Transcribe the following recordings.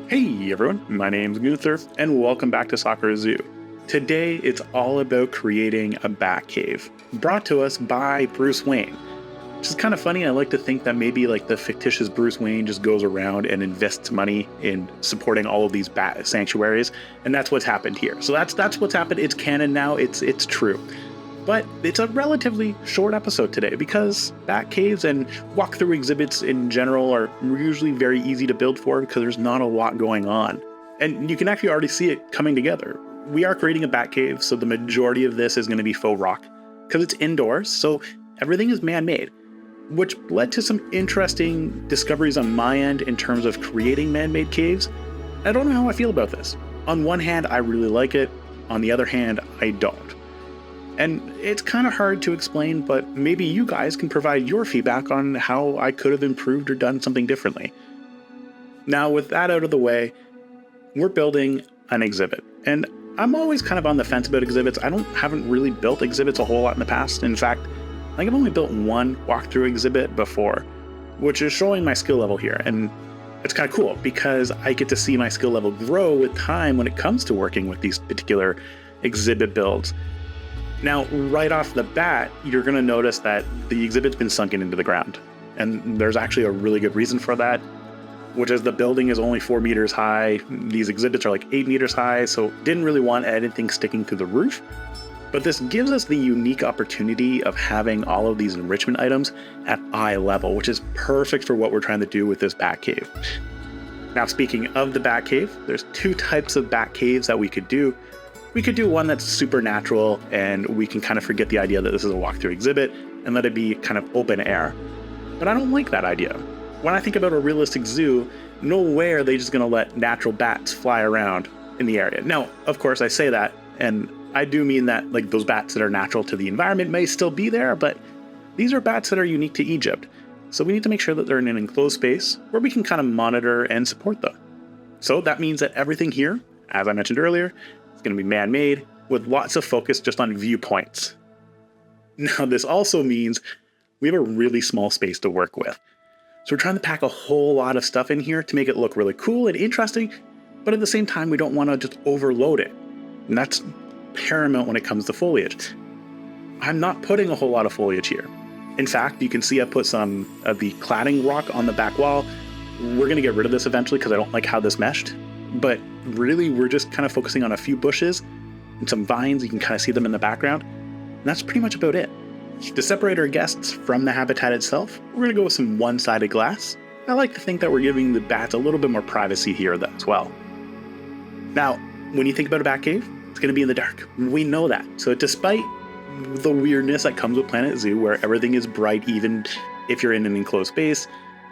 Hey everyone, my name's Gunther, and welcome back to Sakura Zoo. Today it's all about creating a bat cave, brought to us by Bruce Wayne. Which is kind of funny. I like to think that maybe like the fictitious Bruce Wayne just goes around and invests money in supporting all of these bat sanctuaries, and that's what's happened here. So that's what's happened. It's canon now. It's true. But it's a relatively short episode today because bat caves and walkthrough exhibits in general are usually very easy to build for because there's not a lot going on. And you can actually already see it coming together. We are creating a bat cave, so the majority of this is going to be faux rock because it's indoors, so everything is man-made, which led to some interesting discoveries on my end in terms of creating man-made caves. I don't know how I feel about this. On one hand, I really like it. On the other hand, I don't. And it's kind of hard to explain, but maybe you guys can provide your feedback on how I could have improved or done something differently. Now, with that out of the way, we're building an exhibit. And I'm always kind of on the fence about exhibits. I haven't really built exhibits a whole lot in the past. In fact, I think I've only built one walkthrough exhibit before, which is showing my skill level here. And it's kind of cool because I get to see my skill level grow with time when it comes to working with these particular exhibit builds. Now, right off the bat, you're going to notice that the exhibit's been sunken into the ground. And there's actually a really good reason for that, which is the building is only 4 meters high. These exhibits are like 8 meters high, so didn't really want anything sticking through the roof. But this gives us the unique opportunity of having all of these enrichment items at eye level, which is perfect for what we're trying to do with this bat cave. Now, speaking of the bat cave, there's 2 types of bat caves that we could do. We could do one that's supernatural, and we can kind of forget the idea that this is a walkthrough exhibit and let it be kind of open air. But I don't like that idea. When I think about a realistic zoo, no way are they just going to let natural bats fly around in the area. Now, of course, I say that, and I do mean that like those bats that are natural to the environment may still be there, but these are bats that are unique to Egypt. So we need to make sure that they're in an enclosed space where we can kind of monitor and support them. So that means that everything here, as I mentioned earlier, going to be man-made with lots of focus just on viewpoints. Now, this also means we have a really small space to work with. So we're trying to pack a whole lot of stuff in here to make it look really cool and interesting, but at the same time, we don't want to just overload it. And that's paramount when it comes to foliage. I'm not putting a whole lot of foliage here. In fact, you can see I put some of the cladding rock on the back wall. We're going to get rid of this eventually because I don't like how this meshed. But really, we're just kind of focusing on a few bushes and some vines. You can kind of see them in the background. And that's pretty much about it. To separate our guests from the habitat itself, we're going to go with some one-sided glass. I like to think that we're giving the bats a little bit more privacy here as well. Now, when you think about a bat cave, it's going to be in the dark. We know that. So despite the weirdness that comes with Planet Zoo, where everything is bright, even if you're in an enclosed space,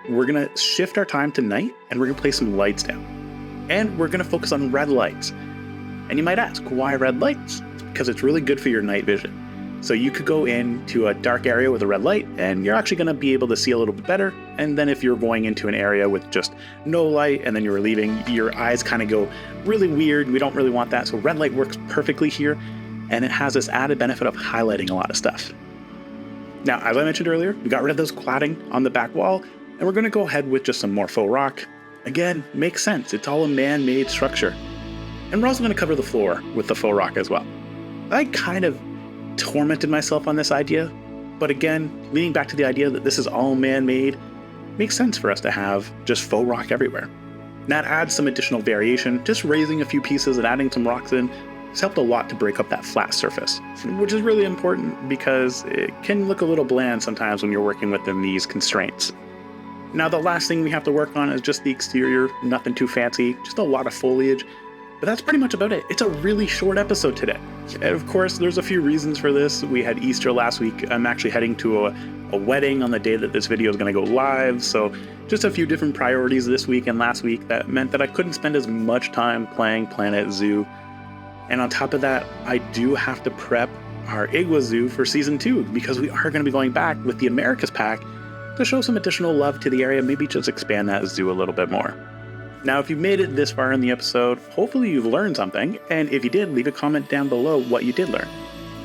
we're going to shift our time to night, and we're going to place some lights down. And we're going to focus on red lights. And you might ask, why red lights? It's because it's really good for your night vision. So you could go into a dark area with a red light, and you're actually going to be able to see a little bit better. And then if you're going into an area with just no light, and then you're leaving, your eyes kind of go really weird. We don't really want that. So red light works perfectly here, and it has this added benefit of highlighting a lot of stuff. Now, as I mentioned earlier, we got rid of those cladding on the back wall, and we're going to go ahead with just some more faux rock. Again, makes sense. It's all a man-made structure. And we're also going to cover the floor with the faux rock as well. I kind of tormented myself on this idea, but again, leading back to the idea that this is all man-made, makes sense for us to have just faux rock everywhere. And that adds some additional variation. Just raising a few pieces and adding some rocks in has helped a lot to break up that flat surface, which is really important because it can look a little bland sometimes when you're working within these constraints. Now, the last thing we have to work on is just the exterior, nothing too fancy, just a lot of foliage, but that's pretty much about it. It's a really short episode today. And of course, there's a few reasons for this. We had Easter last week. I'm actually heading to a wedding on the day that this video is going to go live, so just a few different priorities this week and last week that meant that I couldn't spend as much time playing Planet Zoo. And on top of that, I do have to prep our Igwa Zoo for Season 2 because we are going to be going back with the Americas pack to show some additional love to the area, maybe just expand that zoo a little bit more. Now, if you've made it this far in the episode, hopefully you've learned something, and if you did, leave a comment down below what you did learn.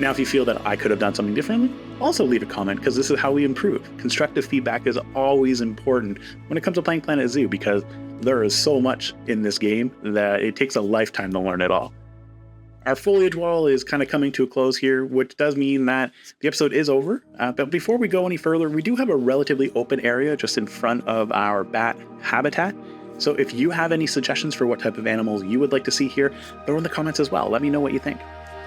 Now, if you feel that I could have done something differently, also leave a comment, because this is how we improve. Constructive feedback is always important when it comes to playing Planet Zoo, because There is so much in this game that it takes a lifetime to learn it all. Our foliage wall is kind of coming to a close here, which does mean that the episode is over. But before we go any further, we do have a relatively open area just in front of our bat habitat. So if you have any suggestions for what type of animals you would like to see here, throw in the comments as well. Let me know what you think.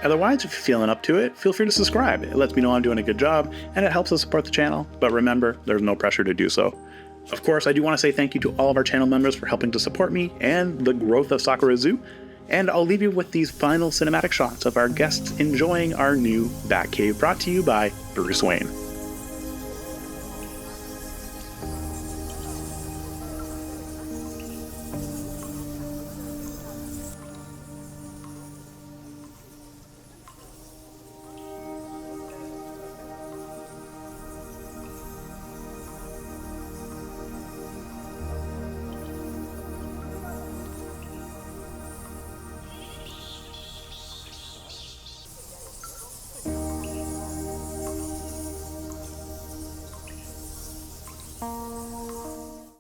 Otherwise, if you're feeling up to it, feel free to subscribe. It lets me know I'm doing a good job, and it helps us support the channel. But remember, there's no pressure to do so. Of course, I do want to say thank you to all of our channel members for helping to support me and the growth of Sakura Zoo. And I'll leave you with these final cinematic shots of our guests enjoying our new Batcave, brought to you by Bruce Wayne.